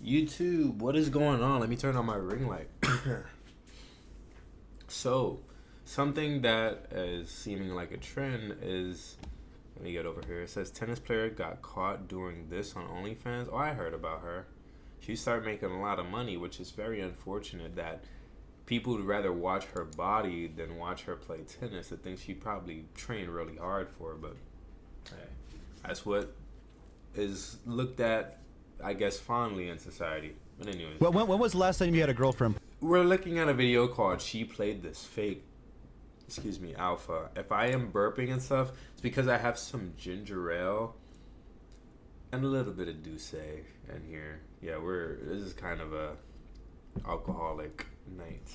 YouTube, what is going on? Let me turn on my ring light. So, something that is seeming like a trend is, let me get over here. It says tennis player got caught doing this on OnlyFans. Oh, I heard about her. She started making a lot of money, which is very unfortunate that people would rather watch her body than watch her play tennis. I think she probably trained really hard for it, but hey, that's what is looked at, I guess, fondly in society. But anyways. Well, when was the last time you had a girlfriend? We're looking at a video called She Played This Fake, alpha. If I am burping and stuff, it's because I have some ginger ale and a little bit of douce in here. Yeah, this is kind of a alcoholic night.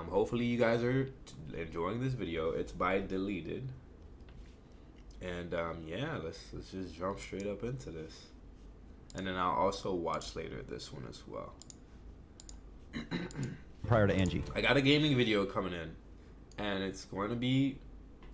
Hopefully you guys are enjoying this video. It's by Deleted. And yeah, let's just jump straight up into this. And then I'll also watch later this one as well. Prior to Angie. I got a gaming video coming in, and it's going to be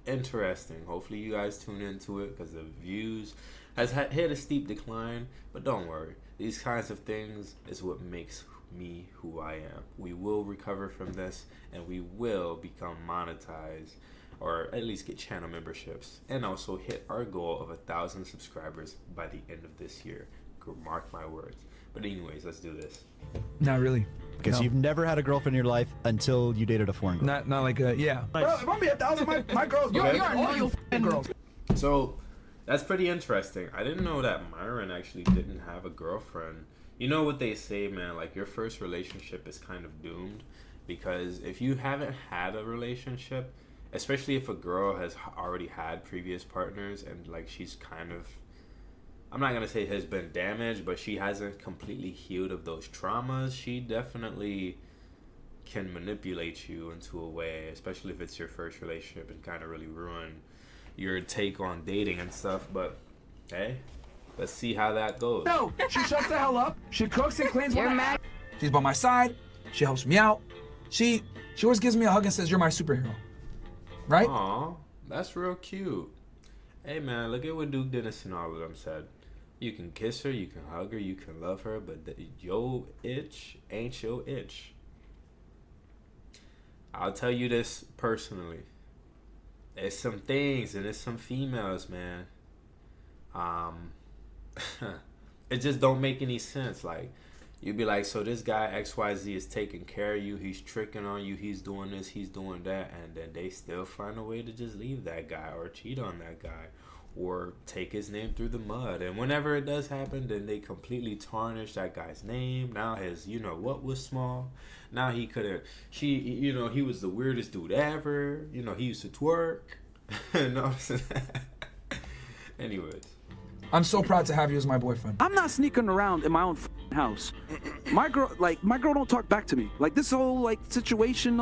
interesting. Hopefully you guys tune into it, because the views has hit a steep decline, but don't worry. These kinds of things is what makes me who I am. We will recover from this, and we will become monetized, or at least get channel memberships, and also hit our goal of 1,000 subscribers by the end of this year. Mark my words. But anyways, let's do this. Not really. Okay, so you've never had a girlfriend in your life until you dated a foreign girl. Not like yeah. Bro, if I'm be 1,000, my girls. Okay. You're all you girls. So that's pretty interesting. I didn't know that Myron actually didn't have a girlfriend. You know what they say, man? Like, your first relationship is kind of doomed, because if you haven't had a relationship, especially if a girl has already had previous partners and like she's kind of, I'm not gonna say has been damaged, but she hasn't completely healed of those traumas, she definitely can manipulate you into a way, especially if it's your first relationship, and kind of really ruin your take on dating and stuff. But hey, let's see how that goes. No, she shuts the hell up. She cooks and cleans. You're mad. She's by my side. She helps me out. She always gives me a hug and says, "You're my superhero." Right? Aw, that's real cute. Hey man, look at what Duke Dennis and all of them said. You can kiss her, you can hug her, you can love her, but your itch ain't your itch. I'll tell you this personally. There's some things and there's some females, man. It just don't make any sense. Like, you'd be like, so this guy XYZ is taking care of you, he's tricking on you, he's doing this, he's doing that, and then they still find a way to just leave that guy or cheat on that guy or take his name through the mud. And whenever it does happen, then they completely tarnish that guy's name. Now his, you know what, was small. Now he couldn't, he was the weirdest dude ever. You know, he used to twerk. No, anyways. I'm so proud to have you as my boyfriend. I'm not sneaking around in my own house. My girl don't talk back to me. Like, this whole like situation,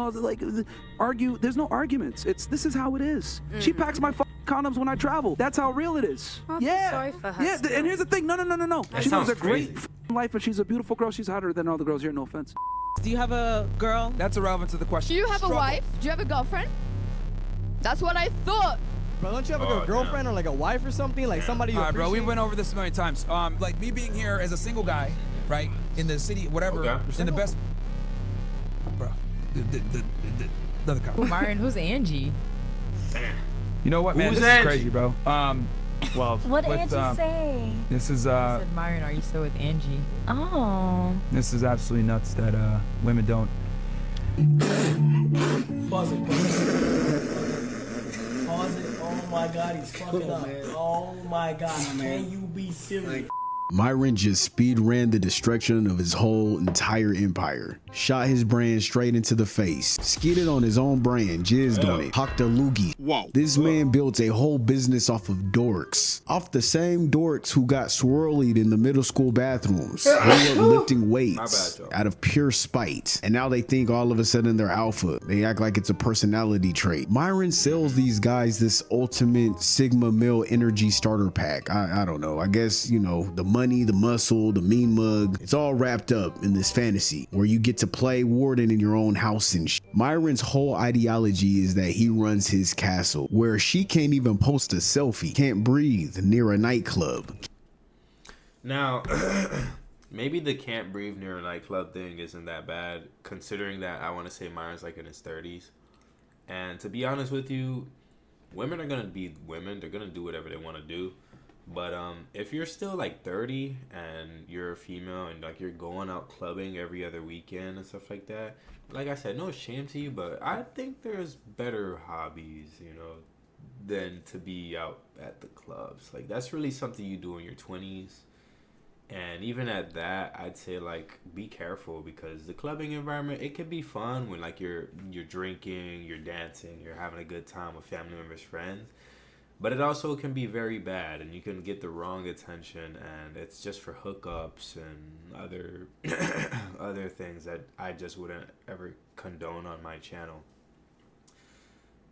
argue. There's no arguments. This is how it is. She packs my condoms when I travel. That's how real it is. Oh, yeah. Sorry for her. Yeah. And here's the thing. No. That She lives a crazy. great life, and she's a beautiful girl. She's hotter than all the girls here. No offense. Do you have a girl? That's irrelevant to the question. Do you have a wife? Do you have a girlfriend? That's what I thought. Bro, don't you have a girlfriend or like a wife or something? Like somebody you Alright, bro, we appreciate? went over this a million times. Like me being here as a single guy, right, in the city, whatever, in the best. Bro, the other cop. Myron, who's Angie? You know what, man? Who's This Angie? is crazy, bro. Well, What did Angie say? This is I said, Myron, are you still with Angie? Oh. this is absolutely nuts that women don't. Pause it. Oh my God, he's fucking up. Oh my God, can you be serious? Myron just speed ran the destruction of his whole entire empire. Shot his brand straight into the face. Skidded on his own brand, jizzed on it, hocked a loogie. Whoa. This man built a whole business off of dorks. Off the same dorks who got swirlied in the middle school bathrooms. Grew up lifting weights out of pure spite. And now they think all of a sudden they're alpha. They act like it's a personality trait. Myron sells these guys this ultimate Sigma male energy starter pack. I don't know. I guess, you know, the money, the muscle, the mean mug, it's all wrapped up in this fantasy where you get to play warden in your own house and Myron's whole ideology is that he runs his castle where she can't even post a selfie, can't breathe near a nightclub. Now, maybe the can't breathe near a nightclub thing isn't that bad, considering that I want to say Myron's like in his 30s. And to be honest with you, women are gonna be women. They're gonna do whatever they want to do. But if you're still like 30 and you're a female and like you're going out clubbing every other weekend and stuff like that, like I said, no shame to you, but I think there's better hobbies, you know, than to be out at the clubs. Like that's really something you do in your 20s. And even at that, I'd say like be careful, because the clubbing environment, it can be fun when like you're drinking, you're dancing, you're having a good time with family members, friends. But it also can be very bad, and you can get the wrong attention, and it's just for hookups and other other things that I just wouldn't ever condone on my channel.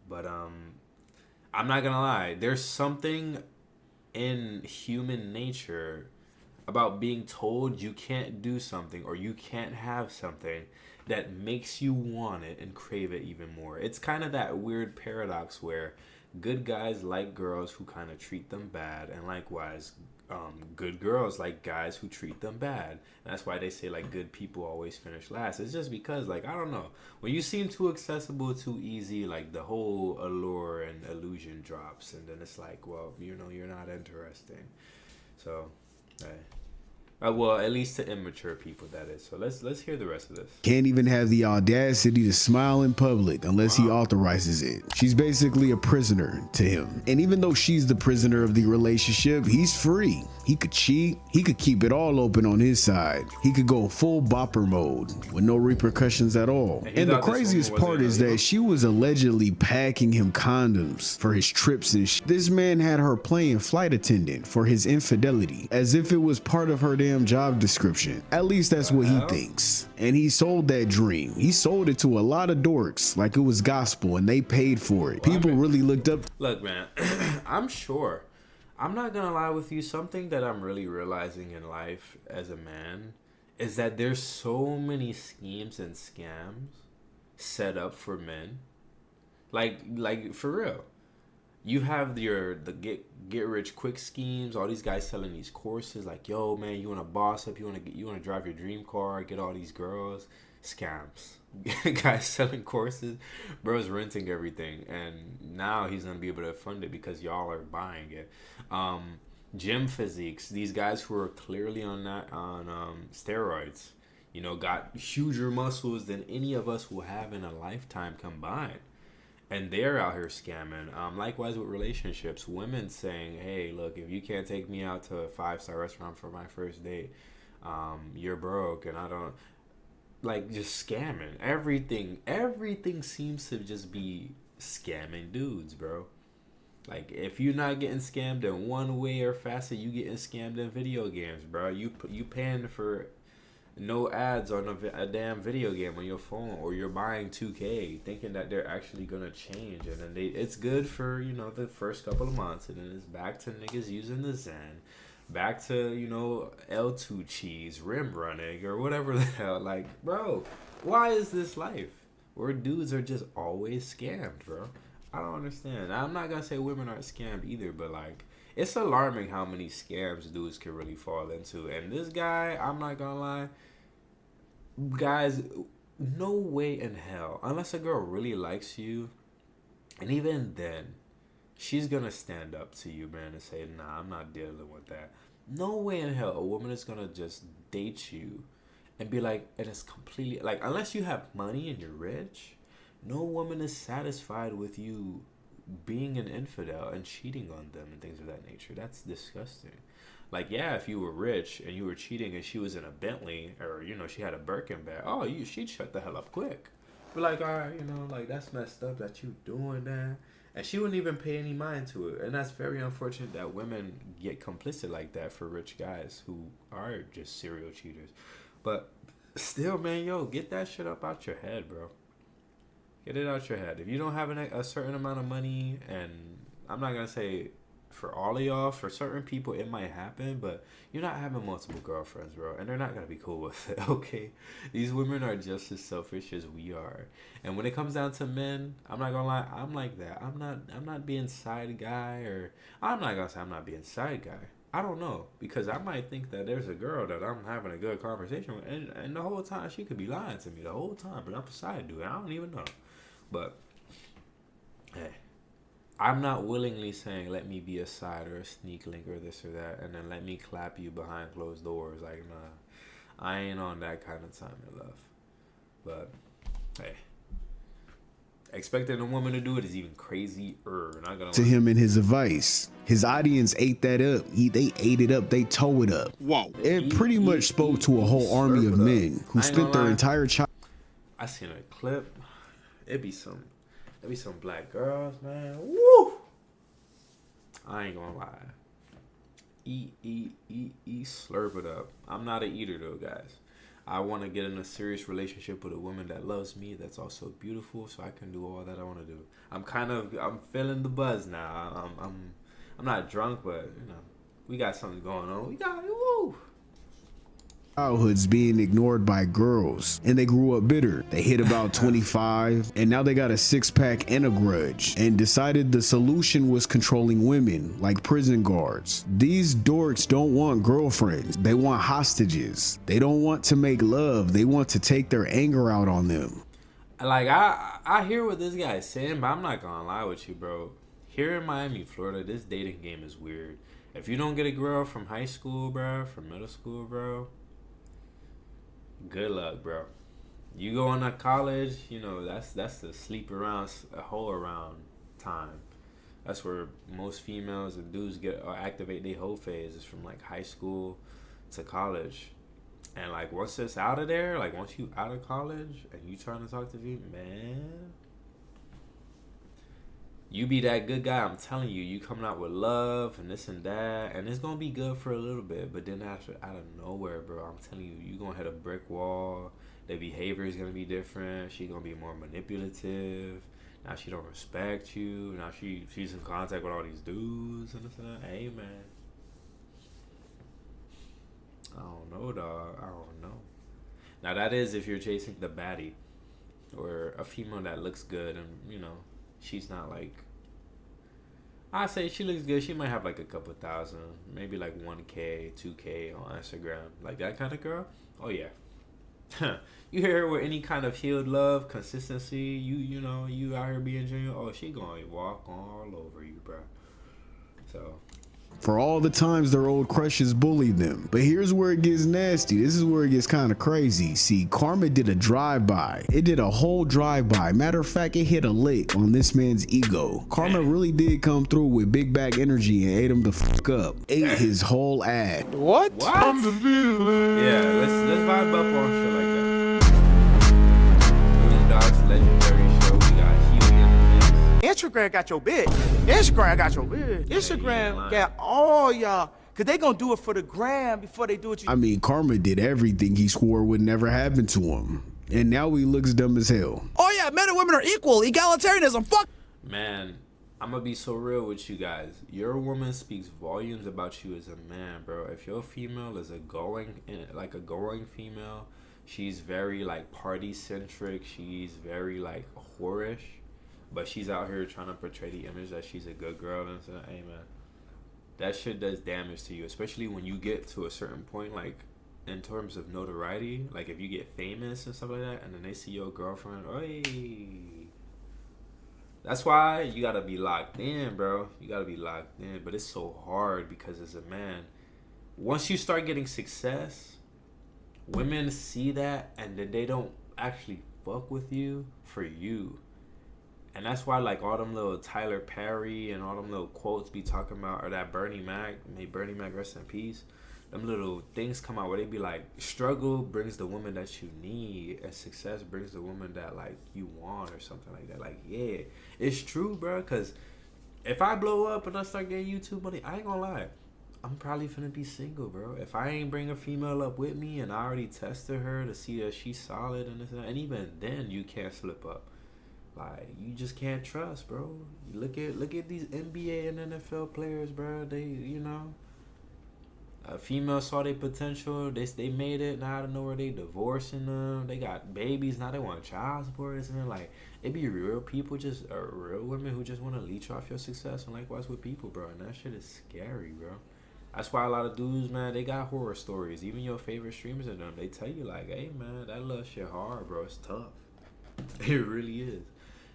But I'm not gonna lie, there's something in human nature about being told you can't do something or you can't have something that makes you want it and crave it even more. It's kind of that weird paradox where good guys like girls who kind of treat them bad, and likewise good girls like guys who treat them bad. And that's why they say like good people always finish last. It's just because, like, I don't know, when you seem too accessible, too easy, like the whole allure and illusion drops, and then it's like, well, you know, you're not interesting. So well, at least to immature people, that is. So let's hear the rest of this. Can't even have the audacity to smile in public unless he authorizes it. She's basically a prisoner to him. And even though she's the prisoner of the relationship, he's free. He could cheat. He could keep it all open on his side. He could go full bopper mode with no repercussions at all. And the craziest part is that she was allegedly packing him condoms for his trips and This man had her playing flight attendant for his infidelity, as if it was part of her damn job description. At least that's what he thinks. And he sold that dream. He sold it to a lot of dorks like it was gospel, and they paid for it. People really looked up. Look, man, I'm sure. I'm not gonna lie with you. Something that I'm really realizing in life as a man is that there's so many schemes and scams set up for men. Like for real. You have the get rich quick schemes. All these guys selling these courses, like, yo, man, you want to boss up, you want to drive your dream car, get all these girls. Scams. Guys selling courses, bro's renting everything, and now he's gonna be able to fund it because y'all are buying it. Gym physiques. These guys who are clearly on steroids, you know, got huger muscles than any of us will have in a lifetime combined. And they're out here scamming. Likewise with relationships. Women saying, hey, look, if you can't take me out to a 5-star restaurant for my first date, you're broke. And I don't... Like, just scamming. Everything seems to just be scamming dudes, bro. Like, if you're not getting scammed in one way or facet, you getting scammed in video games, bro. You paying for... no ads on a damn video game on your phone, or you're buying 2K thinking that they're actually gonna change, and then it's good for, you know, the first couple of months, and then it's back to niggas using the Zen, back to, you know, L2 cheese, rim running, or whatever the hell. Like, bro, why is this life where dudes are just always scammed, bro? I don't understand. I'm not gonna say women aren't scammed either, but like, it's alarming how many scams dudes can really fall into. And this guy, I'm not gonna lie, guys, no way in hell, unless a girl really likes you, and even then, she's gonna stand up to you, man, and say, nah, I'm not dealing with that. No way in hell a woman is gonna just date you and be like, and it's completely, like, unless you have money and you're rich, no woman is satisfied with you being an infidel and cheating on them and things of that nature. That's disgusting. Like, yeah, if you were rich and you were cheating and she was in a Bentley, or, you know, she had a Birkin bag, she'd shut the hell up quick. But like, all right, you know, like, that's messed up that you doing that. And she wouldn't even pay any mind to it. And that's very unfortunate that women get complicit like that for rich guys who are just serial cheaters. But still, man, yo, get that shit up out your head, bro. Get it out your head. If you don't have a certain amount of money, and I'm not going to say for all of y'all, for certain people it might happen, but you're not having multiple girlfriends, bro, and they're not going to be cool with it, okay? These women are just as selfish as we are. And when it comes down to men, I'm not going to lie, I'm like that. I'm not being side guy, or I'm not going to say I'm not being side guy. I don't know, because I might think that there's a girl that I'm having a good conversation with, and the whole time she could be lying to me the whole time, but I'm a side dude. I don't even know. But hey, I'm not willingly saying let me be a side or a sneak link or this or that, and then let me clap you behind closed doors. Like, nah, I ain't on that kind of time in love. But hey, expecting a woman to do it is even crazier. Not gonna to him and his advice. His audience ate that up. They ate it up. They tore it up. Whoa. It pretty much spoke to a whole army of men who spent their entire childhood. I seen a clip. It'd be some black girls, man. Woo! I ain't gonna lie. Eat, slurp it up. I'm not an eater though, guys. I want to get in a serious relationship with a woman that loves me, that's also beautiful, so I can do all that I want to do. I'm feeling the buzz now. I'm not drunk, but you know, we got something going on. We got woo. Childhoods being ignored by girls, and they grew up bitter. They hit about 25, and now they got a six-pack and a grudge, and decided the solution was controlling women like prison guards. These dorks don't want girlfriends. They want hostages. They don't want to make love. They want to take their anger out on them. Like, I hear what this guy is saying, but I'm not gonna lie with you, bro. Here in Miami, Florida, this dating game is weird. If you don't get a girl from high school, bro, from middle school, bro, good luck, bro. You go into college, you know, that's the sleep around, a whole around time. That's where most females and dudes get or activate their whole phase is from like high school to college. And like once it's out of there, like once you out of college and you trying to talk to me, man, you be that good guy. I'm telling you, you coming out with love and this and that, and it's gonna be good for a little bit, but then after, out of nowhere, bro, I'm telling you, you gonna hit a brick wall. Their behavior is gonna be different. She gonna be more manipulative. Now she don't respect you. Now she's in contact with all these dudes and this and that. Hey, man, I don't know, dog. I don't know. Now that is if you're chasing the baddie or a female that looks good and you know. She's not like, I say she looks good. She might have like a couple thousand, maybe like 1K, 2K on Instagram. Like that kind of girl. Oh yeah. You hear her with any kind of healed love, consistency. You know, you out here being genuine. Oh, she gonna walk all over you, bro. So. For all the times their old crushes bullied them. But here's where it gets nasty. This is where it gets kind of crazy. See, Karma did a drive-by. It did a whole drive-by. Matter of fact, it hit a lick on this man's ego. Karma really did come through with big back energy and ate him the fuck up. Ate his whole ad. What? I'm the villain. Yeah, let's vibe up on shit like that. Boondocks legendary show. We got Instagram got your bitch. Instagram got your bitch. Instagram got all y'all. Cause they gonna do it for the gram before they do it. I mean, Karma did everything he swore would never happen to him. And now he looks dumb as hell. Oh yeah, men and women are equal. Egalitarianism, fuck. Man, I'm gonna be so real with you guys. Your woman speaks volumes about you as a man, bro. If your female is a going female, she's very like party centric. She's very like whorish. But she's out here trying to portray the image that she's a good girl and say, hey man, that shit does damage to you, especially when you get to a certain point, like in terms of notoriety, like if you get famous and stuff like that, and then they see your girlfriend, hey, that's why you gotta be locked in, bro. You gotta be locked in. But it's so hard because as a man, once you start getting success, women see that and then they don't actually fuck with you for you. And that's why, like, all them little Tyler Perry and all them little quotes be talking about, or that Bernie Mac, may Bernie Mac rest in peace, them little things come out where they be like, struggle brings the woman that you need, and success brings the woman that, like, you want, or something like that. Like, yeah, it's true, bro, because if I blow up and I start getting YouTube money, I ain't gonna lie, I'm probably finna be single, bro. If I ain't bring a female up with me, and I already tested her to see that she's solid and this and that, and even then, you can't slip up. Like, you just can't trust, bro. You look at these NBA and NFL players, bro. They, you know, a female saw their potential. They made it. Now I don't know where they divorcing them. They got babies. Now they want child support. And then, like, it be real people, just real women who just want to leech off your success. And likewise with people, bro. And that shit is scary, bro. That's why a lot of dudes, man, they got horror stories. Even your favorite streamers and them, they tell you like, hey, man, that little shit hard, bro. It's tough. It really is.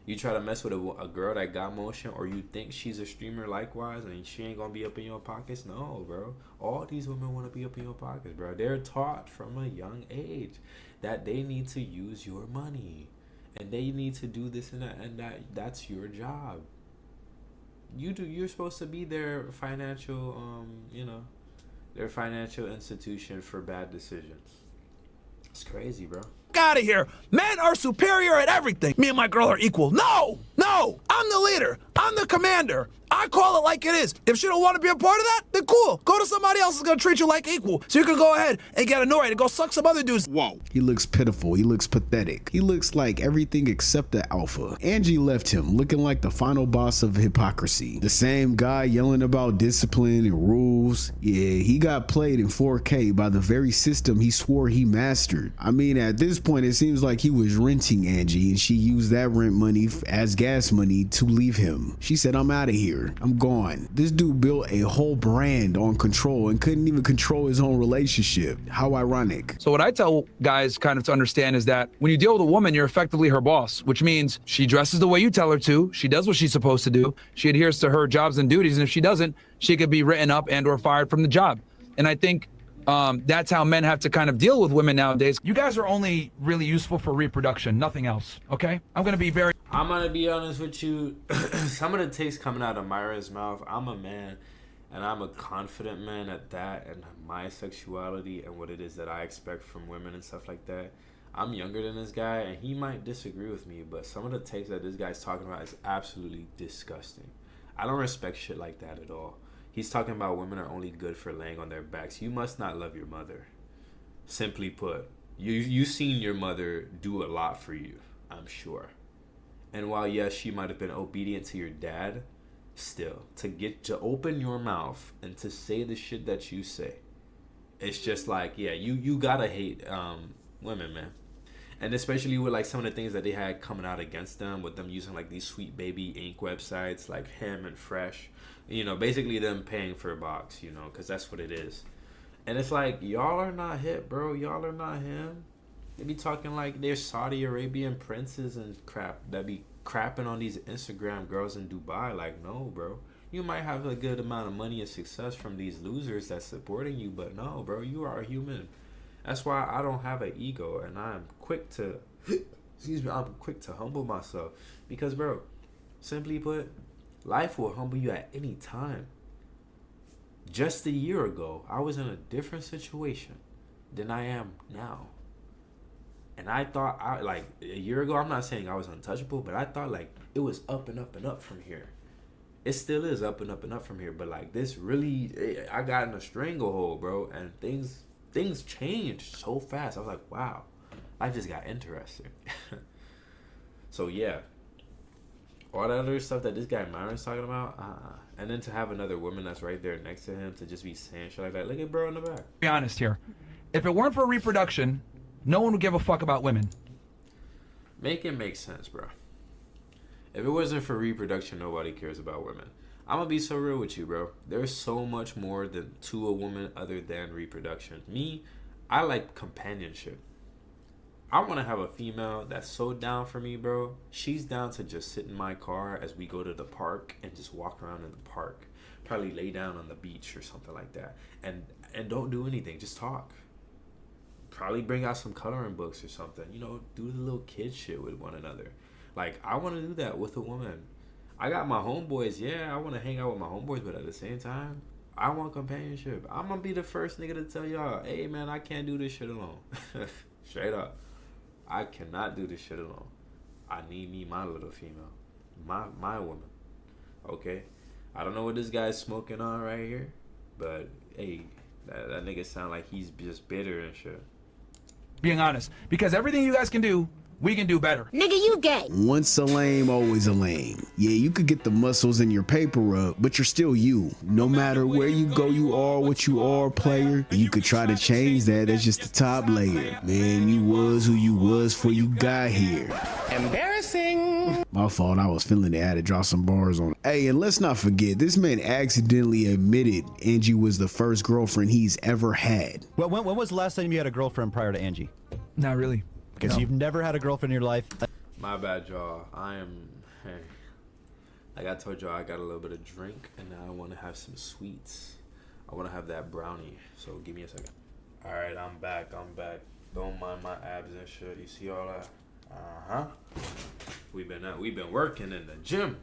You try to mess with a girl that got motion, or you think she's a streamer likewise, and she ain't gonna be up in your pockets. No, bro. All these women want to be up in your pockets, bro. They're taught from a young age that they need to use your money, and they need to do this and that, and that's your job. You're supposed to be their financial, their financial institution for bad decisions. It's crazy, bro. Out of here. Men are superior at everything. Me and my girl are equal. No, I'm the leader. I'm the commander. I call it like it is. If she don't want to be a part of that, then cool. Go to somebody else who's gonna treat you like equal. So you can go ahead and get annoyed and go suck some other dudes. Whoa. He looks pitiful. He looks pathetic. He looks like everything except the alpha. Angie left him looking like the final boss of hypocrisy. The same guy yelling about discipline and rules. Yeah, he got played in 4K by the very system he swore he mastered. I mean, at this point, it seems like he was renting Angie, and she used that rent money as gas money to leave him. She said, I'm out of here. I'm gone. This dude built a whole brand on control and couldn't even control his own relationship. How ironic. So what I tell guys kind of to understand is that when you deal with a woman, you're effectively her boss, which means she dresses the way you tell her to. She does what she's supposed to do. She adheres to her jobs and duties. And if she doesn't, she could be written up and or fired from the job. And I think that's how men have to kind of deal with women nowadays. You guys are only really useful for reproduction, nothing else, okay? I'm gonna be honest with you. Some of the takes coming out of Myron's mouth, I'm a man, and I'm a confident man at that, and my sexuality and what it is that I expect from women and stuff like that. I'm younger than this guy, and he might disagree with me, but some of the takes that this guy's talking about is absolutely disgusting. I don't respect shit like that at all. He's talking about women are only good for laying on their backs. You must not love your mother. Simply put, you've seen your mother do a lot for you, I'm sure. And while, yes, she might have been obedient to your dad, still, to open your mouth and to say the shit that you say, it's just like, yeah, you gotta hate women, man. And especially with like some of the things that they had coming out against them, with them using like these Sweet Baby Inc. websites like Him and Fresh, basically them paying for a box, because that's what it is. And it's like, y'all are not hip, bro. Y'all are not him. They be talking like they're Saudi Arabian princes and crap that be crapping on these Instagram girls in Dubai. Like, no, bro. You might have a good amount of money and success from these losers that's supporting you, but no, bro, you are a human. That's why I don't have an ego, and I'm quick to, I'm quick to humble myself. Because, bro, simply put, life will humble you at any time. Just a year ago, I was in a different situation than I am now. And I thought, a year ago, I'm not saying I was untouchable, but I thought, it was up and up and up from here. It still is up and up and up from here, but, this really, I got in a stranglehold, bro, and things changed so fast. I was like, wow, life just got interesting. So, yeah. All that other stuff that this guy Myron's talking about, and then to have another woman that's right there next to him to just be saying shit like that. Look at bro in the back. Be honest here. If it weren't for reproduction, no one would give a fuck about women. Make it make sense, bro. If it wasn't for reproduction, nobody cares about women. I'm gonna be so real with you, bro. There's so much more to a woman other than reproduction. Me, I like companionship. I want to have a female that's so down for me, bro. She's down to just sit in my car as we go to the park and just walk around in the park. Probably lay down on the beach or something like that. And don't do anything. Just talk. Probably bring out some coloring books or something. Do the little kid shit with one another. I want to do that with a woman. I got my homeboys. Yeah, I want to hang out with my homeboys, but at the same time, I want companionship. I'm going to be the first nigga to tell y'all, hey, man, I can't do this shit alone. Straight up. I cannot do this shit alone. I need me my little female. My woman. Okay? I don't know what this guy's smoking on right here, but, hey, that nigga sound like he's just bitter and shit. Being honest. Because everything you guys can do, we can do better. Nigga, you gay. Once a lame, always a lame. Yeah, you could get the muscles in your paper up, but you're still you. No matter where you go, you are what you are, player. You could try to change that. That's just the top layer. Man, you was who you was before you got here. Embarrassing. My fault, I was feeling it. I had to drop some bars on it. Hey, and let's not forget, this man accidentally admitted Angie was the first girlfriend he's ever had. Well, when was the last time you had a girlfriend prior to Angie? Not really. Because No. you've never had a girlfriend in your life. My bad, y'all. Hey, like I told y'all, I got a little bit of drink, and now I want to have some sweets. I want to have that brownie, so give me a second. All right, I'm back. Don't mind my abs and shit. You see all that? We've been working in the gym.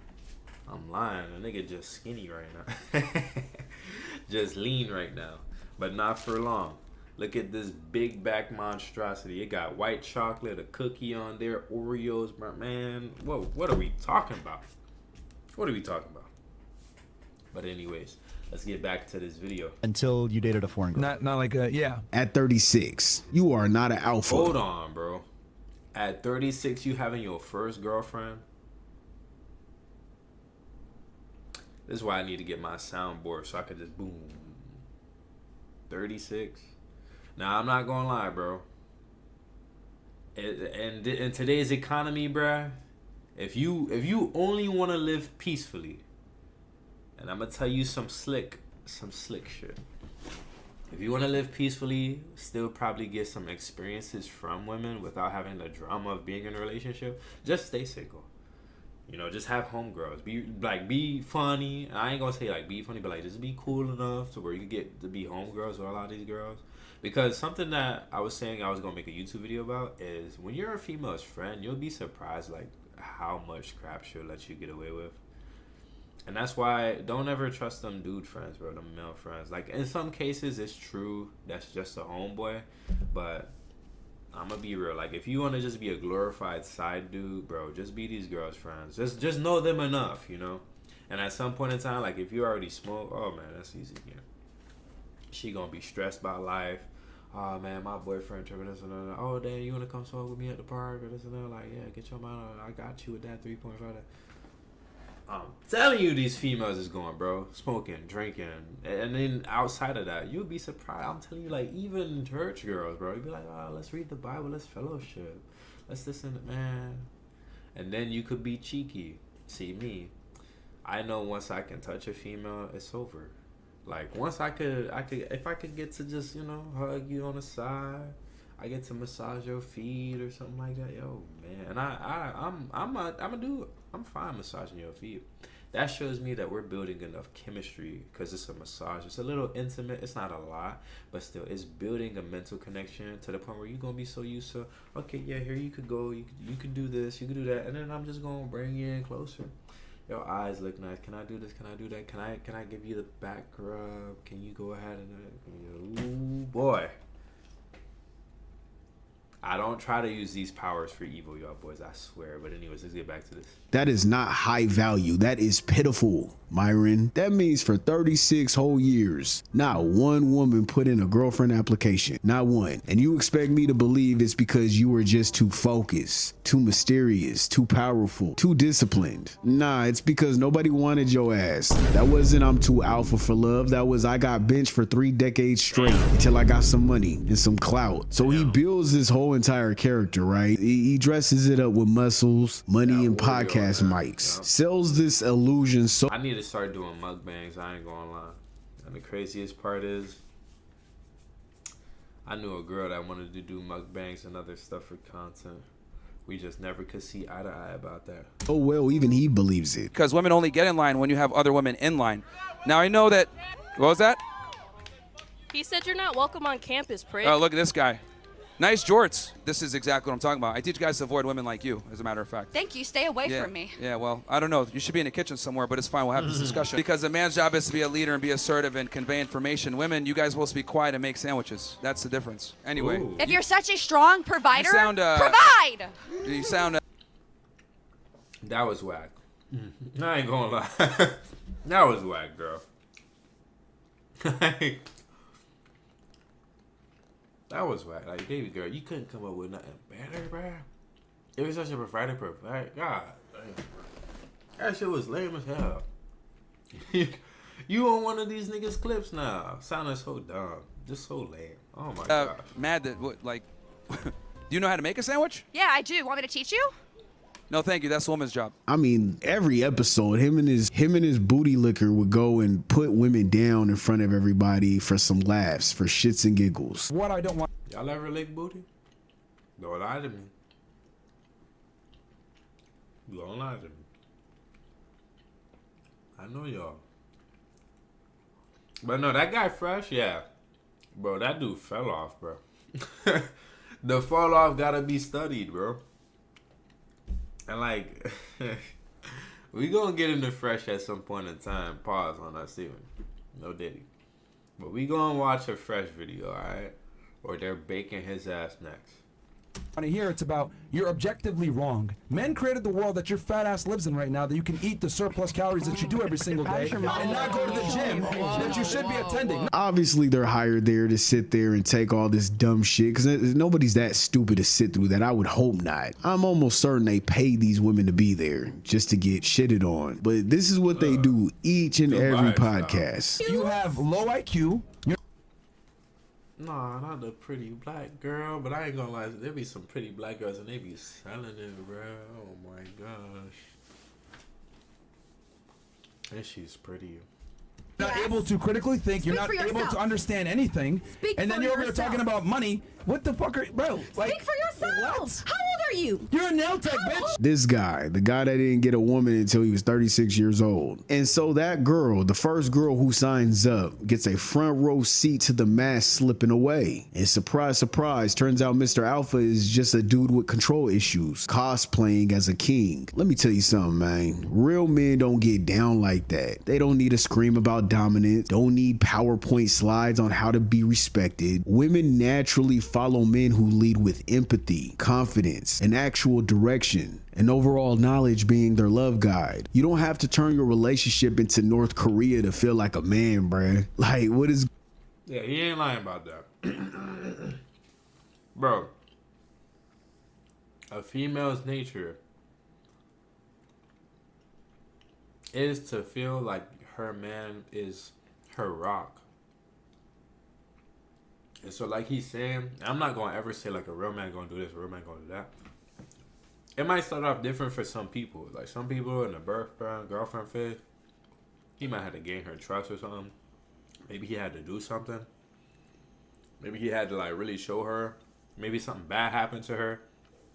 I'm lying. A nigga just skinny right now. Just lean right now, but not for long. Look at this big back monstrosity. It got white chocolate, a cookie on there, Oreos, man. Whoa, what are we talking about? But anyways, let's get back to this video. Until you dated a foreign girl. Not like a, yeah. At 36, you are not an alpha. Hold on, bro. At 36, you having your first girlfriend? This is why I need to get my soundboard so I could just boom. 36. Now, I'm not gonna lie, bro. In today's economy, bruh, if you only want to live peacefully, and I'm gonna tell you some slick shit. If you want to live peacefully, still probably get some experiences from women without having the drama of being in a relationship, just stay single. You know, just have homegirls. Be funny. I ain't gonna say like be funny, but like just be cool enough to where you can get to be homegirls with a lot of these girls. Because something that I was saying I was gonna make a YouTube video about is when you're a female's friend, you'll be surprised like how much crap she'll let you get away with. And that's why don't ever trust them dude friends, bro, them male friends. Like in some cases it's true that's just a homeboy, but I'm gonna be real. Like if you want to just be a glorified side dude, bro, just be these girls' friends. Just know them enough, you know. And at some point in time, like if you already smoke, oh man, that's easy. Yeah. She gonna be stressed about life. Oh man, my boyfriend tripping this and that. Oh damn, you wanna come smoke with me at the park or this and that? Like yeah, get your mind on. I got you with that 3.5. I'm telling you, these females is going, bro, smoking, drinking, and then outside of that, you'll be surprised. I'm telling you, like even church girls, bro, you'd be like, oh, let's read the Bible, let's fellowship, let's listen, man. And then you could be cheeky. See me, I know once I can touch a female, it's over. Like once I could, if I could get to just hug you on the side, I get to massage your feet or something like that, yo, man. And I'm a dude. I'm fine massaging your feet. That shows me that we're building enough chemistry because it's a massage. It's a little intimate. It's not a lot, but still, it's building a mental connection to the point where you're gonna be so used to, okay, yeah, here you could go, you could do this, you could do that, and then I'm just gonna bring you in closer. Your eyes look nice. Can I do this? Can I do that? Can I give you the back rub? Can you go ahead and ooh boy. I don't try to use these powers for evil, y'all boys, I swear. But anyways, let's get back to this. That is not high value. That is pitiful, Myron. That means for 36 whole years, not one woman put in a girlfriend application. Not one. And you expect me to believe it's because you were just too focused, too mysterious, too powerful, too disciplined. Nah, it's because nobody wanted your ass. That wasn't I'm too alpha for love. That was I got benched for 3 decades straight until I got some money and some clout. So he builds this whole entire character, right? He dresses it up with muscles, money, and podcast mics. Sells this illusion so I need to start doing mukbangs, I ain't gonna lie. And the craziest part is I knew a girl that wanted to do mukbangs and other stuff for content. We just never could see eye to eye about that. Oh well, even he believes it. Because women only get in line when you have other women in line. Now I know that. What was that? He said you're not welcome on campus, prick. Oh, look at this guy. Nice jorts. This is exactly what I'm talking about. I teach guys to avoid women like you, as a matter of fact. Thank you. Stay away from me. Yeah, well, I don't know. You should be in the kitchen somewhere, but it's fine. We'll have this discussion. Because a man's job is to be a leader and be assertive and convey information. Women, you guys are supposed to be quiet and make sandwiches. That's the difference. Anyway. Ooh. If you're such a strong provider, you sound, provide! You sound... That was whack. I ain't gonna lie. That was whack, girl. That was whack. Like, baby girl, you couldn't come up with nothing better, bruh. It was such a provider perfect. God damn, bro. That shit was lame as hell. You on one of these niggas clips now. Sounding so dumb. Just so lame. Oh my god. Mad that, do you know how to make a sandwich? Yeah, I do. Want me to teach you? No, thank you. That's a woman's job. I mean, every episode, him and his booty licker would go and put women down in front of everybody for some laughs, for shits and giggles. What I don't want. Y'all ever lick booty? Don't lie to me. Don't lie to me. I know y'all. But no, that guy Fresh, yeah. Bro, that dude fell off, bro. The fall off gotta be studied, bro. And like, we gonna get into Fresh at some point in time. Pause on that, Steven. No Diddy. But we gonna watch a Fresh video, alright? Or they're baking his ass next. Here it's about you're objectively wrong. Men created the world that your fat ass lives in right now, that you can eat the surplus calories that you do every single day and not go to the gym that you should be attending. Obviously, they're hired there to sit there and take all this dumb shit because nobody's that stupid to sit through that. I would hope not. I'm almost certain they pay these women to be there just to get shitted on. But this is what they do each and every podcast. You have low IQ. Nah, not the pretty black girl, but I ain't gonna lie, there be some pretty black girls and they be selling it, bro. Oh my gosh. And she's pretty. Not able to critically think, you're not able to understand anything, and then you're over here talking about money. What the fuck are, bro? Like, Speak for yourself. what? How old are you? You're a nail tech, bitch. This guy, the guy that didn't get a woman until he was 36 years old. And so that girl, the first girl who signs up, gets a front row seat to the mask slipping away. And surprise, surprise, turns out Mr. Alpha is just a dude with control issues, cosplaying as a king. Let me tell you something, man. Real men don't get down like that. They don't need to scream about dominance, don't need PowerPoint slides on how to be respected. Women naturally follow men who lead with empathy, confidence, and actual direction, and overall knowledge being their love guide. You don't have to turn your relationship into North Korea to feel like a man, bruh. Like, what is... Yeah, he ain't lying about that. Bro, a female's nature is to feel like her man is her rock. And so like he's saying, I'm not going to ever say like a real man going to do this, a real man going to do that. It might start off different for some people. Like some people in the girlfriend phase, he might have to gain her trust or something. Maybe he had to do something. Maybe he had to like really show her. Maybe something bad happened to her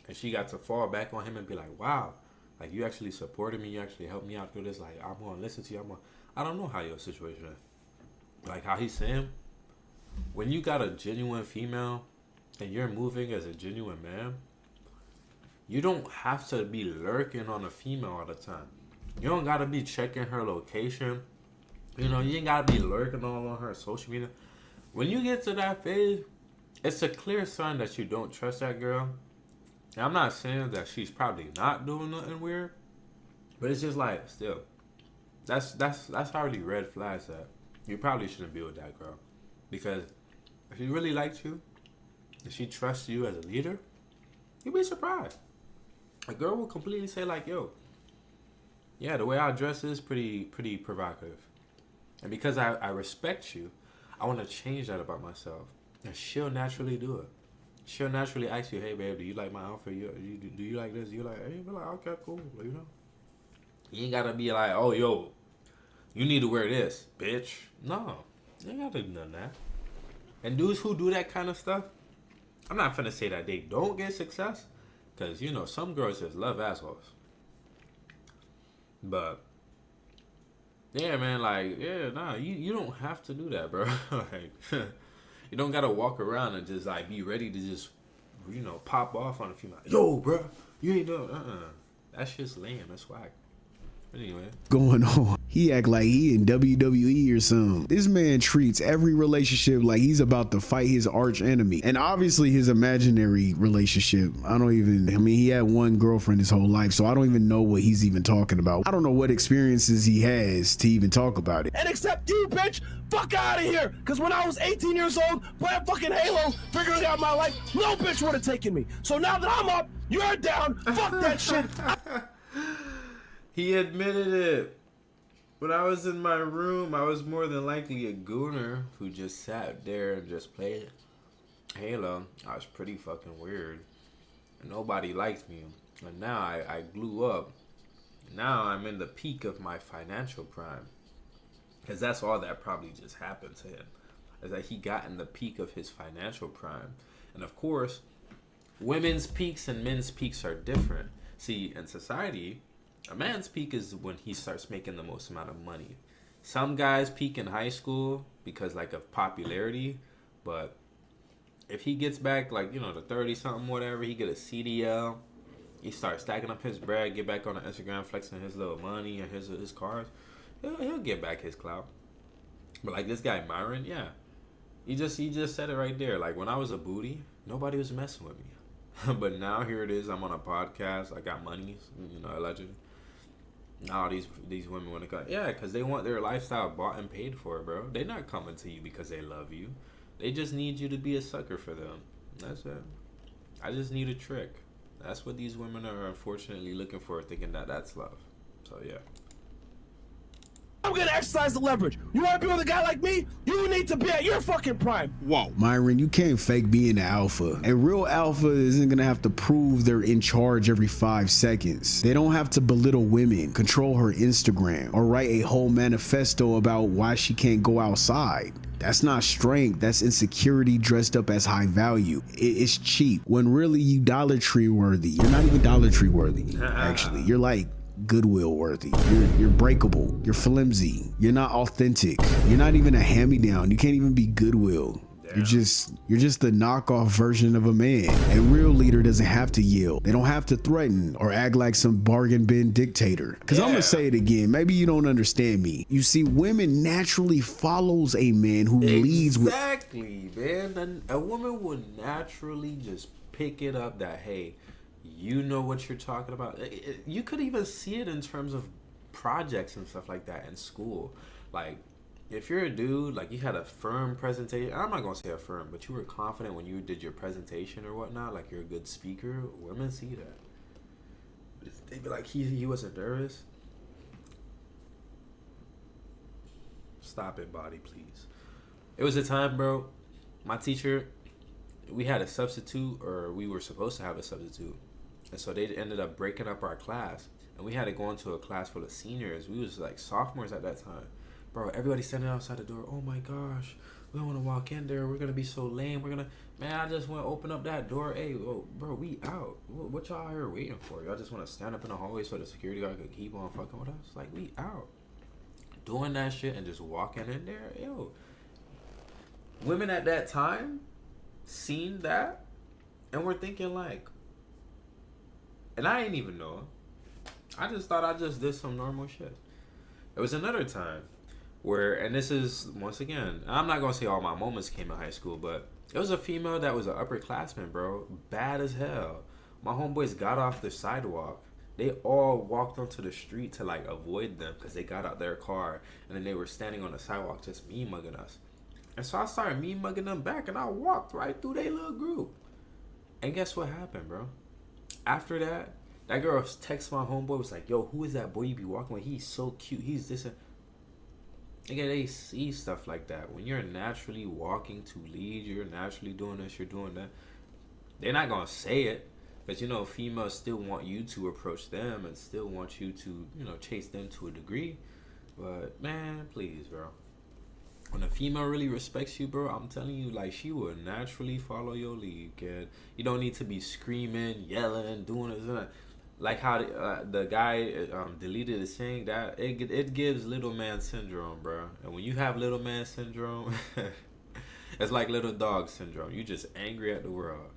and she got to fall back on him and be like, wow, like you actually supported me. You actually helped me out through this. Like I'm going to listen to you. I don't know how your situation is. Like how he's saying, when you got a genuine female and you're moving as a genuine man, you don't have to be lurking on a female all the time. You don't got to be checking her location. You know, you ain't got to be lurking all on her social media. When you get to that phase, it's a clear sign that you don't trust that girl. And I'm not saying that she's probably not doing nothing weird, but it's just like, still, that's already red flags that you probably shouldn't be with that girl. Because if she really likes you, if she trusts you as a leader, you'd be surprised. A girl will completely say like, yo, yeah, the way I dress is pretty provocative. And because I respect you, I want to change that about myself. And she'll naturally do it. She'll naturally ask you, hey, babe, do you like my outfit? Do you like this? You like, hey, be like, okay, cool, you know? You ain't got to be like, oh, yo, you need to wear this, bitch. No. You ain't got to do none of that. And dudes who do that kind of stuff, I'm not finna say that they don't get success, because, you know, some girls just love assholes. But, yeah, man, like, yeah, nah, you don't have to do that, bro. Like, you don't got to walk around and just, like, be ready to just, you know, pop off on a female. Yo, bro, you ain't doing, that shit's lame, that's whack. Anyway. Going on. He act like he in WWE or something. This man treats every relationship like he's about to fight his arch enemy. And obviously his imaginary relationship, he had one girlfriend his whole life, so I don't even know what he's even talking about. I don't know what experiences he has to even talk about it. And except you, bitch, fuck out of here. Because when I was 18 years old, playing fucking Halo, figuring out my life, no bitch would have taken me. So now that I'm up, you're down, fuck that shit. He admitted it. When I was in my room, I was more than likely a gooner who just sat there and just played Halo. I was pretty fucking weird. Nobody liked me. And now I blew up. Now I'm in the peak of my financial prime. Because that's all that probably just happened to him. Is that he got in the peak of his financial prime. And of course, women's peaks and men's peaks are different. See, in society, a man's peak is when he starts making the most amount of money. Some guys peak in high school because like of popularity, but if he gets back like, you know, the 30 something, whatever, he get a CDL, he starts stacking up his bread, get back on the Instagram flexing his little money and his cars, he'll get back his clout. But like this guy Myron, yeah, he just said it right there. Like when I was a booty, nobody was messing with me. But now here it is, I'm on a podcast, I got money, you know, allegedly. Now these women want to come, yeah, because they want their lifestyle bought and paid for, bro. They're not coming to you because they love you. They just need you to be a sucker for them. That's it. I just need a trick. That's what these women are unfortunately looking for, thinking that that's love. So yeah. I'm gonna exercise the leverage. You wanna be with a guy like me? You need to be at your fucking prime. Whoa. Myron, you can't fake being an alpha. A real alpha isn't gonna have to prove they're in charge every 5 seconds. They don't have to belittle women, control her Instagram, or write a whole manifesto about why she can't go outside. That's not strength, that's insecurity dressed up as high value. It's cheap, when really you Dollar Tree worthy. You're not even Dollar Tree worthy, actually. You're like Goodwill worthy. You're breakable. You're flimsy. You're not authentic. You're not even a hand-me-down. You can't even be Goodwill. You're just the knockoff version of a man. A real leader doesn't have to yell. They don't have to threaten or act like some bargain bin dictator. Because I'm gonna say it again. Maybe you don't understand me. You see, women naturally follows a man who leads with. Exactly, man. And a woman would naturally just pick it up that, hey, you know what you're talking about. You could even see it in terms of projects and stuff like that in school. Like, if you're a dude, like you had a firm presentation, I'm not going to say affirm, but you were confident when you did your presentation or whatnot, like you're a good speaker, women see that. They'd be like, he wasn't nervous. Stop it, body, please. It was a time, bro, my teacher, we had a substitute, or we were supposed to have a substitute. And so they ended up breaking up our class. And we had to go into a class full of seniors. We was like sophomores at that time. Bro, everybody standing outside the door. Oh my gosh, we don't want to walk in there. We're going to be so lame. Man, I just want to open up that door. Hey, bro, we out. What y'all here waiting for? Y'all just want to stand up in the hallway so the security guard could keep on fucking with us? Like, we out. Doing that shit and just walking in there. Yo. Women at that time seen that and were thinking like, and I ain't even know. I just thought I just did some normal shit. There was another time where, and this is, once again, I'm not going to say all my moments came in high school, but it was a female that was an upperclassman, bro. Bad as hell. My homeboys got off the sidewalk. They all walked onto the street to like avoid them because they got out their car, and then they were standing on the sidewalk just me-mugging us. And so I started me-mugging them back, and I walked right through their little group. And guess what happened, bro? After that, that girl texted my homeboy, was like, yo, who is that boy you be walking with? He's so cute. He's this. Again, they see stuff like that. When you're naturally walking to lead, you're naturally doing this, you're doing that. They're not going to say it. But, you know, females still want you to approach them and still want you to, you know, chase them to a degree. But, man, please, bro. When a female really respects you, bro, I'm telling you, like, she will naturally follow your lead, kid. You don't need to be screaming, yelling, doing this. Like how the guy deleted his thing, that it gives little man syndrome, bro. And when you have little man syndrome, it's like little dog syndrome. You just angry at the world.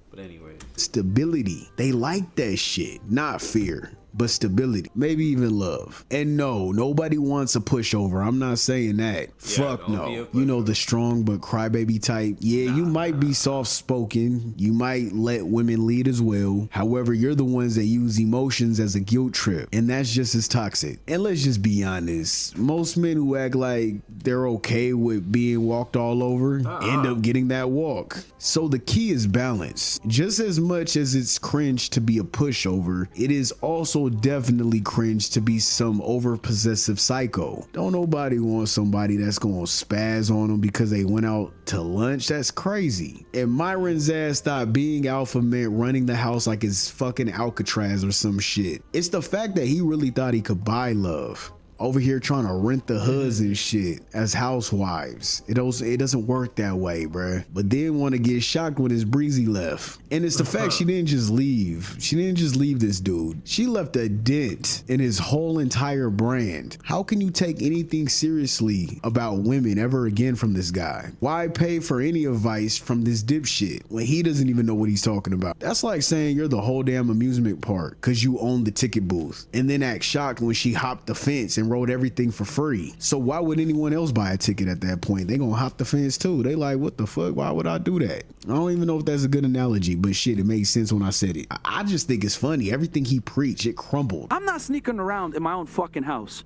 But anyway. Stability. They like that shit. Not fear, but stability. Maybe even love. And no, nobody wants a pushover. I'm not saying that. Yeah, fuck no. You know, the strong but crybaby type. Yeah, you might be soft-spoken. You might let women lead as well. However, you're the ones that use emotions as a guilt trip. And that's just as toxic. And let's just be honest. Most men who act like they're okay with being walked all over end up getting that walk. So the key is balance. Just as much as it's cringe to be a pushover, it is also also definitely cringe to be some over-possessive psycho. Don't nobody want somebody that's gonna spaz on them because they went out to lunch. That's crazy. And Myron's ass stopped being alpha man running the house like it's fucking Alcatraz or some shit. It's the fact that he really thought he could buy love. Over here trying to rent the hoods and shit as housewives. It doesn't work that way, bruh. But then want to get shocked when his breezy left. And it's the fact she didn't just leave. She didn't just leave this dude. She left a dent in his whole entire brand. How can you take anything seriously about women ever again from this guy? Why pay for any advice from this dipshit when he doesn't even know what he's talking about? That's like saying you're the whole damn amusement park because you own the ticket booth and then act shocked when she hopped the fence and rode everything for free. So why would anyone else buy a ticket at that point? They gonna hop the fence too. They like, what the fuck? Why would I do that? I don't even know if that's a good analogy, but shit, it made sense when I said it. I just think it's funny. Everything he preached, it crumbled. I'm not sneaking around in my own fucking house.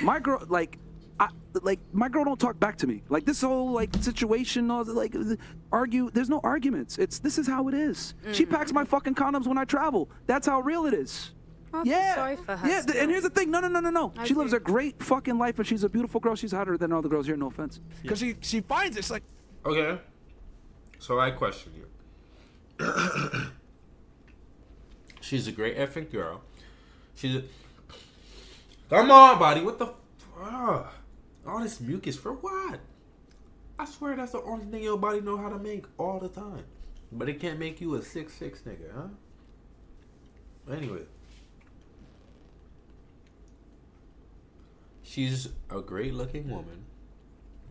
My girl, my girl don't talk back to me. Like this whole situation, there's no arguments. This is how it is. She packs my fucking condoms when I travel. That's how real it is. I feel sorry for her still. And here's the thing. No. She lives a great fucking life, and she's a beautiful girl. She's hotter than all the girls here. No offense. Because she finds it. She's like, okay. So I question you. She's a great effing girl. Come on, buddy. What the fuck? All this mucus for what? I swear that's the only thing your body know how to make all the time. But it can't make you a 6'6" nigga, huh? Anyway. She's a great looking woman.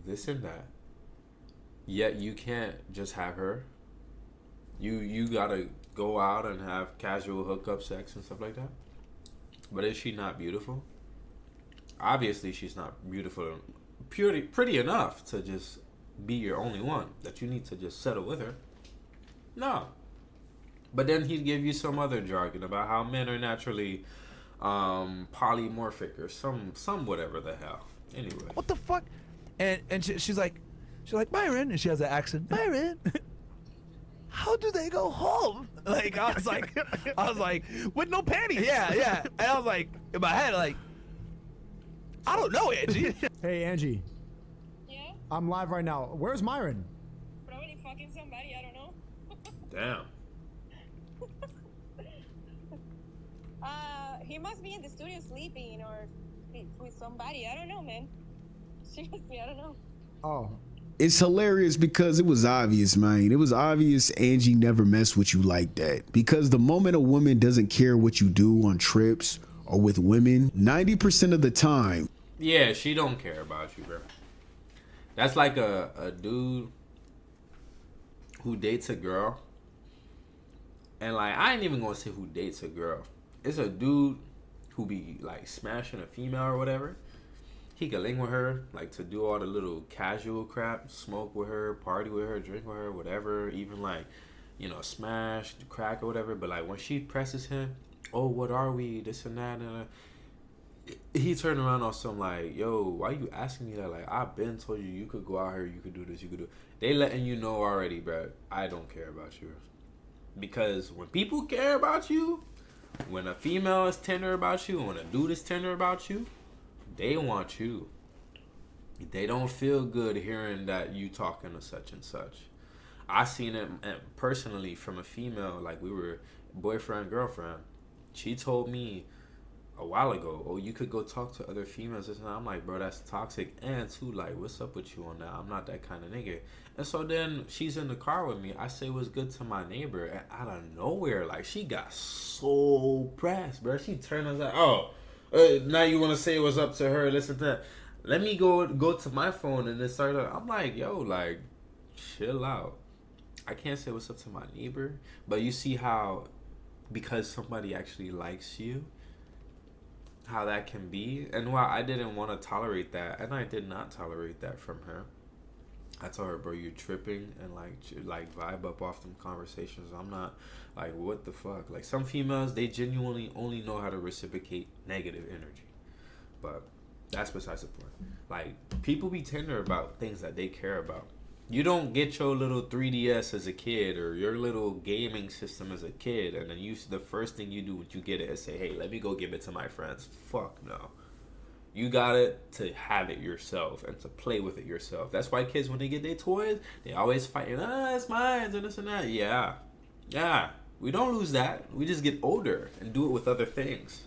This and that. Yet you can't just have her. You gotta go out and have casual hookup sex and stuff like that. But is she not beautiful? Obviously she's not beautiful, pretty enough to just be your only one, that you need to just settle with her. No. But then he'd give you some other jargon about how men are naturally polymorphic or some whatever the hell. Anyway. what the fuck? And she's like Myron, and she has an accent. Myron, how do they go home? Like I was like, with no panties. Yeah. And I was like, in my head, like, I don't know, Angie. Hey, Angie. Yeah? I'm live right now. Where's Myron? Probably fucking somebody, I don't know. Damn. He must be in the studio sleeping or with somebody. I don't know, man. Seriously, I don't know. Oh. It's hilarious because it was obvious, man. It was obvious Angie never messed with you like that. Because the moment a woman doesn't care what you do on trips or with women, 90% of the time. Yeah, she don't care about you, bro. That's like a dude who dates a girl. And like, I ain't even gonna say who dates a girl. It's a dude who be like smashing a female or whatever. He can link with her, like to do all the little casual crap, smoke with her, party with her, drink with her, whatever. Even like, smash, crack or whatever. But like when she presses him, oh, what are we? This and that. And he turned around on some like, yo, why you asking me that? Like, I've been told you could go out here, you could do this, you could do. They letting you know already, bro. I don't care about you. Because when people care about you, when a female is tender about you, when a dude is tender about you, they want you. They don't feel good hearing that you talking to such and such. I seen it personally from a female, like we were boyfriend, girlfriend. She told me a while ago, oh, you could go talk to other females. And I'm like, bro, that's toxic. And too, like, what's up with you on that? I'm not that kind of nigga. And so then she's in the car with me. I say what's good to my neighbor. And out of nowhere, like, she got so pressed, bro. She turned and was like, oh, now you want to say what's up to her, listen to that. Let me go to my phone and then start. I'm like, yo, like, chill out. I can't say what's up to my neighbor. But you see how, because somebody actually likes you, how that can be. And while I didn't want to tolerate that, and I did not tolerate that from her, I told her, bro, you're tripping, and like vibe up off them conversations. I'm not, like, what the fuck? Like, some females, they genuinely only know how to reciprocate negative energy. But that's besides the point. Like, people be tender about things that they care about. You don't get your little 3DS as a kid or your little gaming system as a kid, and then the first thing you do when you get it is say, hey, let me go give it to my friends. Fuck no. You got it to have it yourself and to play with it yourself. That's why kids, when they get their toys, they always fighting, it's mine and this and that. Yeah. We don't lose that. We just get older and do it with other things.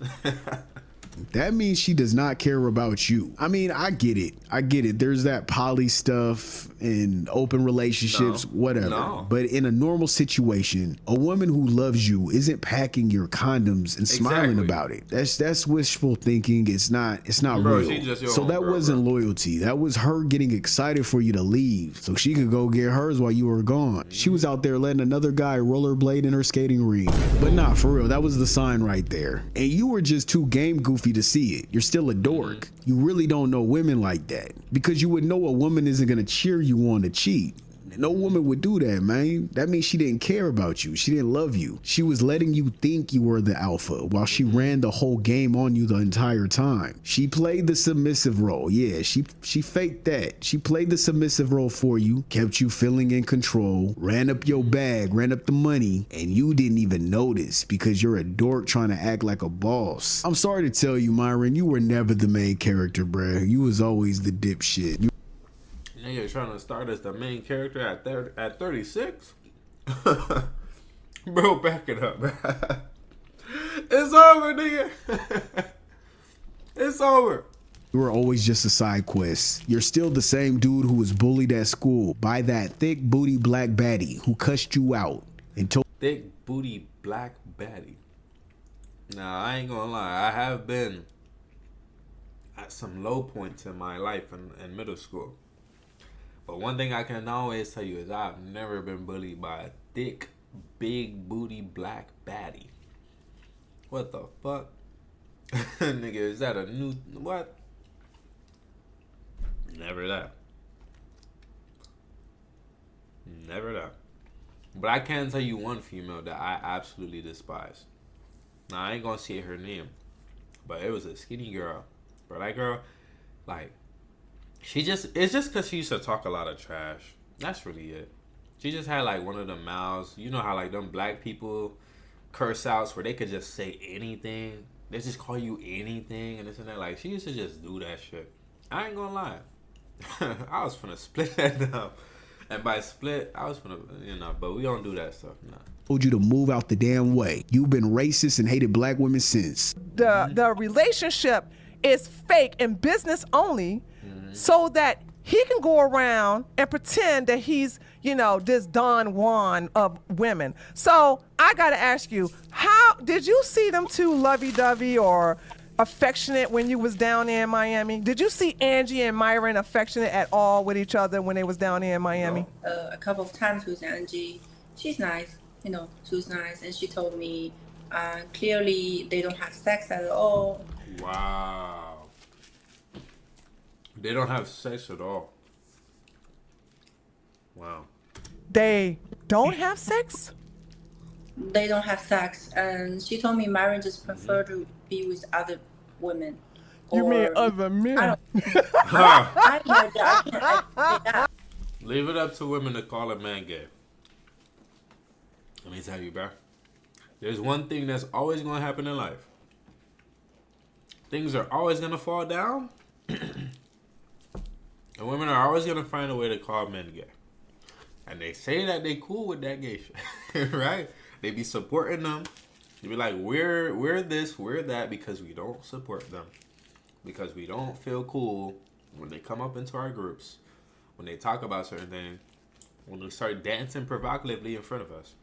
That means she does not care about you. I mean, I get it. There's that poly stuff and open relationships, whatever. No. But in a normal situation, a woman who loves you isn't packing your condoms and smiling about it. That's wishful thinking. It's not Bro, real. she just your So that homegirl, wasn't loyalty. That was her getting excited for you to leave so she could go get hers while you were gone. She was out there letting another guy rollerblade in her skating ring. But nah, for real, that was the sign right there. And you were just too game goofy to see it. You're still a dork. You really don't know women like that, because you would know a woman isn't gonna cheer you on to cheat. No woman would do that, man. That means she didn't care about you. She didn't love you. She was letting you think you were the alpha while she ran the whole game on you the entire time. She played the submissive role. Yeah, she faked that. She played the submissive role for you, kept you feeling in control, ran up your bag, ran up the money, and you didn't even notice because you're a dork trying to act like a boss. I'm sorry to tell you, Myron, you were never the main character, bruh. You was always the dipshit. Nigga trying to start as the main character at 36? Bro, back it up. It's over, nigga. It's over. You were always just a side quest. You're still the same dude who was bullied at school by that thick booty black baddie who cussed you out and told Thick booty black baddie. Nah, I ain't gonna lie. I have been at some low points in my life in middle school. But one thing I can always tell you is I've never been bullied by a thick, big booty black baddie. What the fuck? Nigga, is that a new... What? Never that. Never that. But I can tell you one female that I absolutely despise. Now, I ain't gonna say her name. But it was a skinny girl. But that girl, like... it's just because she used to talk a lot of trash. That's really it. She just had like one of the mouths. You know how like them black people curse outs where they could just say anything. They just call you anything and this and that. Like, she used to just do that shit. I ain't gonna lie. I was finna split that down. And by split, I was finna, but we don't do that stuff now. told you to move out the damn way. You've been racist and hated black women since. The relationship is fake and business only, so that he can go around and pretend that he's, this Don Juan of women. So I gotta ask you, how did you see them two lovey-dovey or affectionate when you was down there in Miami? Did you see Angie and Myron affectionate at all with each other when they was down there in Miami? A couple of times with Angie. She's nice, she was nice, and she told me clearly they don't have sex at all. Wow. They don't have sex at all. Wow. They don't have sex? They don't have sex, and she told me Myron just prefer to be with other women. You mean other men? I can't. Leave it up to women to call a man gay. Let me tell you, bro. There's one thing that's always going to happen in life. Things are always going to fall down. And women are always going to find a way to call men gay. And they say that they cool with that gay shit. Right? They be supporting them. They be like, we're this, we're that, because we don't support them. Because we don't feel cool when they come up into our groups. When they talk about certain things. When they start dancing provocatively in front of us.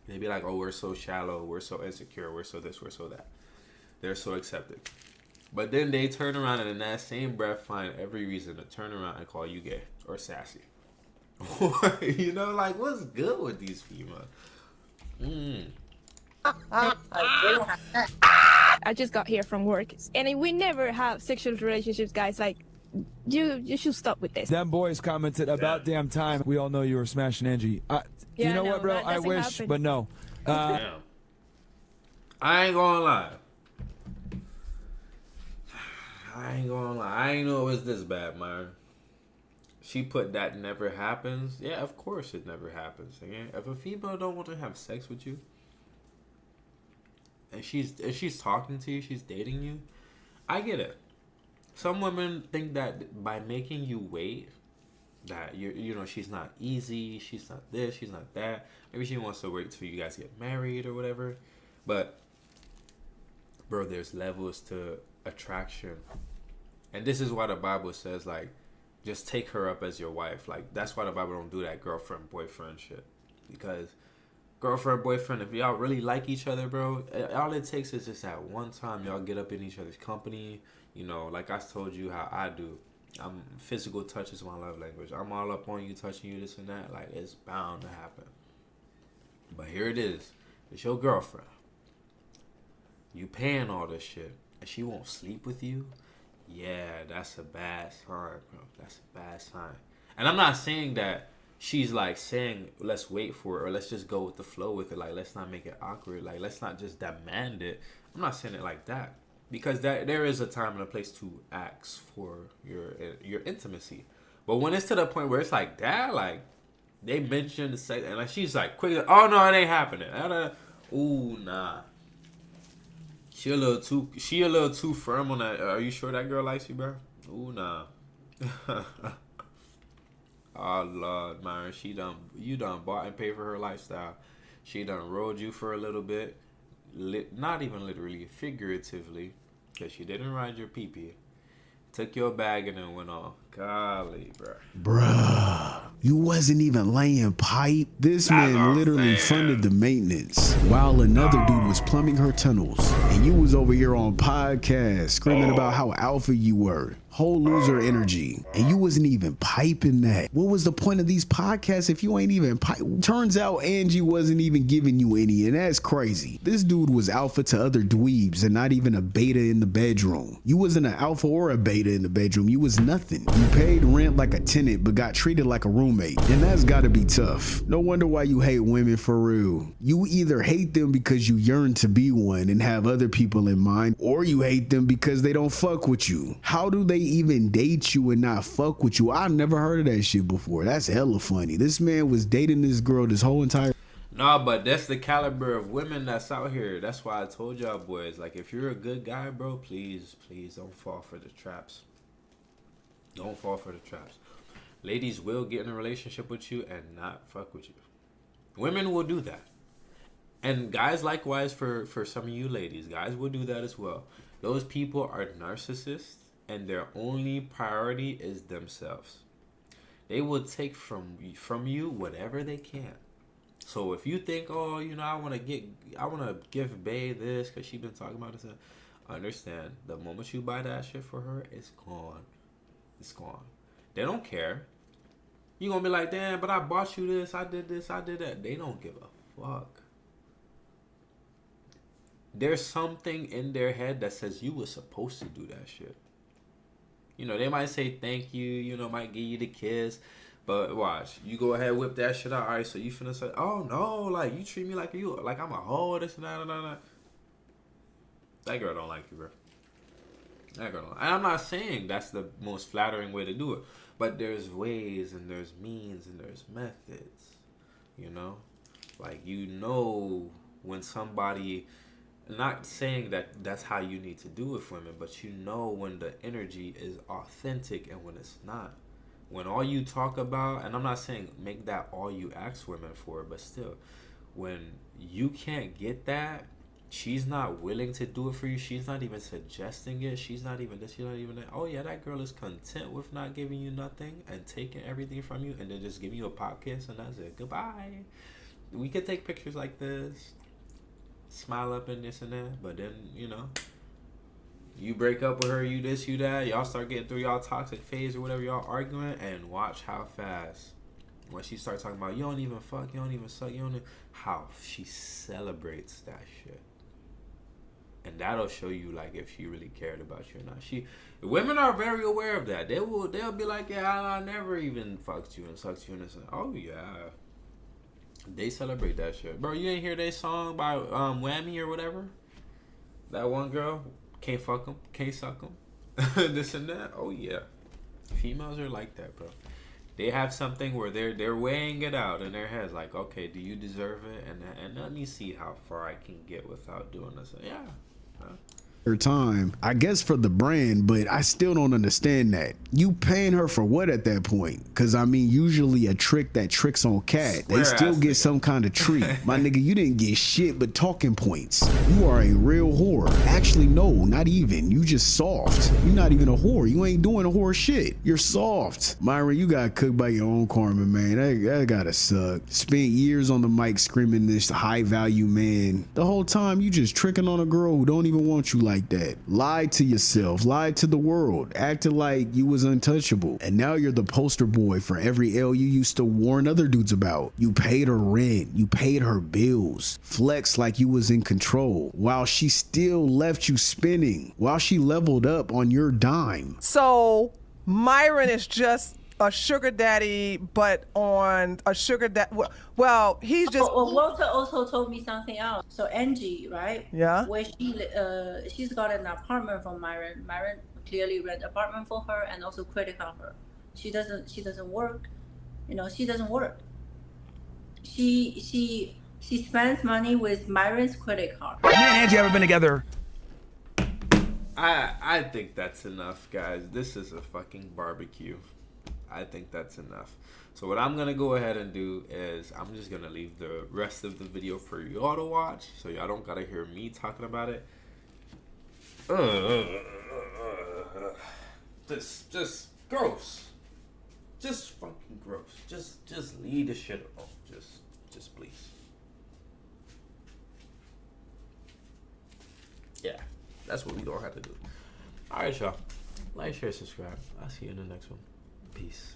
They be like, oh, we're so shallow, we're so insecure, we're so this, we're so that. They're so accepting. But then they turn around and in that same breath find every reason to turn around and call you gay or sassy. Like, what's good with these females? I just got here from work, and we never have sexual relationships, guys. Like, you should stop with this. Them boys commented about damn time. We all know you were smashing Angie. You know what, bro? I wish, but no. Damn. I ain't gonna lie. I ain't know it was this bad, Myron. she put that never happens. Yeah, of course it never happens. Again, if a female don't want to have sex with you, and she's talking to you, she's dating you, I get it. Some women think that by making you wait, that she's not easy, she's not this, she's not that. Maybe she wants to wait till you guys get married or whatever. But bro, there's levels to attraction. And this is why the Bible says, like, just take her up as your wife. Like, that's why the Bible don't do that girlfriend, boyfriend shit. Because girlfriend, boyfriend, if y'all really like each other, bro, all it takes is just that one time y'all get up in each other's company. Like I told you how I do. Physical touch is my love language. I'm all up on you, touching you, this and that. Like, it's bound to happen. But here it is. It's your girlfriend. You paying all this shit, and she won't sleep with you. Yeah, that's a bad sign, bro. That's a bad sign. And I'm not saying that she's like saying, let's wait for it, or let's just go with the flow with it. Like, let's not make it awkward. Like, let's not just demand it. I'm not saying it like that. Because there is a time and a place to ask for your intimacy. But when it's to the point where it's like that, like, they mentioned the sex, and like she's like, quick, oh no, it ain't happening. Ooh, nah. She a little too firm on that. Are you sure that girl likes you, bro? Ooh, nah. Oh Lord, Myron, you done bought and paid for her lifestyle. She done rode you for a little bit. Not even literally, figuratively, because she didn't ride your pee-pee. Took your bag and then went off. Golly, Bruh, you wasn't even laying pipe. This man literally funded the maintenance while another dude was plumbing her tunnels. And you was over here on podcast screaming about how alpha you were. Whole loser energy. And you wasn't even piping that. What was the point of these podcasts if you ain't even pipe? Turns out Angie wasn't even giving you any, and that's crazy. This dude was alpha to other dweebs and not even a beta in the bedroom. You wasn't an alpha or a beta in the bedroom. You was nothing. You paid rent like a tenant but got treated like a roommate. And that's gotta be tough. No wonder why you hate women for real. You either hate them because you yearn to be one and have other people in mind, or you hate them because they don't fuck with you. How do they even date you and not fuck with you? I've never heard of that shit before. That's hella funny. This man was dating this girl this whole entire... No, but that's the caliber of women that's out here. That's why I told y'all boys, like, if you're a good guy, bro, please don't fall for the traps. Don't fall for the traps. Ladies will get in a relationship with you and not fuck with you. Women will do that. And guys likewise, for some of you ladies, guys will do that as well. Those people are narcissists, and their only priority is themselves. They will take from you whatever they can. So if you think, oh, I want to give Bae this because she been talking about this, understand, the moment you buy that shit for her, it's gone. It's gone. They don't care. You gonna be like, damn, but I bought you this, I did that. They don't give a fuck. There's something in their head that says you were supposed to do that shit. They might say thank you, might give you the kiss, but watch, you go ahead, whip that shit out. All right, so you finna say, oh no, like, you treat me like I'm a hoe, this and that. That girl don't like you, bro. That girl don't. And I'm not saying that's the most flattering way to do it, but there's ways and there's means and there's methods, like, when somebody... Not saying that that's how you need to do it with women, but when the energy is authentic and when it's not. When all you talk about, and I'm not saying make that all you ask women for, but still, when you can't get that, she's not willing to do it for you, she's not even suggesting it, she's not even this, she's not even that. Oh yeah, that girl is content with not giving you nothing and taking everything from you and then just giving you a pop kiss and that's it. Goodbye. We could take pictures like this, smile up and this and that, but then you break up with her, you this, you that, y'all start getting through y'all toxic phase or whatever, y'all arguing, and watch how fast when she starts talking about you don't even fuck, you don't even suck, how she celebrates that shit. And that'll show you, like, if she really cared about you or not. Women are very aware of that. They'll be like, yeah, I never even fucked you and sucked you and this and that. Oh yeah. They celebrate that shit. Bro, you ain't hear that song by Whammy or whatever? That one girl, can't fuck him, can't suck him, this and that. Oh yeah. Females are like that, bro. They have something where they're weighing it out in their heads, like, okay, do you deserve it? And let me see how far I can get without doing this. Yeah. Time, I guess, for the brand, but I still don't understand that. You paying her for what at that point? Because I mean, usually a trick that tricks on cat, they still get some kind of treat. My nigga, you didn't get shit but talking points. You are a real whore. Actually, no, not even. You just soft. You're not even a whore. You ain't doing a whore shit. You're soft. Myron, you got cooked by your own karma, man. That gotta suck. Spent years on the mic screaming this high value man. The whole time you just tricking on a girl who don't even want you like that. Lied to yourself, lied to the world, acted like you was untouchable, and now you're the poster boy for every L you used to warn other dudes about. You paid her rent, you paid her bills, flexed like you was in control, while she still left you spinning, while she leveled up on your dime. So Myron is just a sugar daddy, but on a sugar daddy. Well, he's just. Well, Walter also told me something else. So Angie, right? Yeah. Where she's got an apartment from Myron. Myron clearly rent apartment for her and also credit on her. She doesn't work. You know, she doesn't work. She spends money with Myron's credit card. Me and Angie haven't been together. I think that's enough, guys. This is a fucking barbecue. I think that's enough. So what I'm gonna go ahead and do is I'm just gonna leave the rest of the video for y'all to watch, so y'all don't gotta hear me talking about it. Just gross. Just fucking gross. Just leave the shit alone. Just please. Yeah, that's what we gonna have to do. All right, y'all. Like, share, subscribe. I'll see you in the next one. Peace.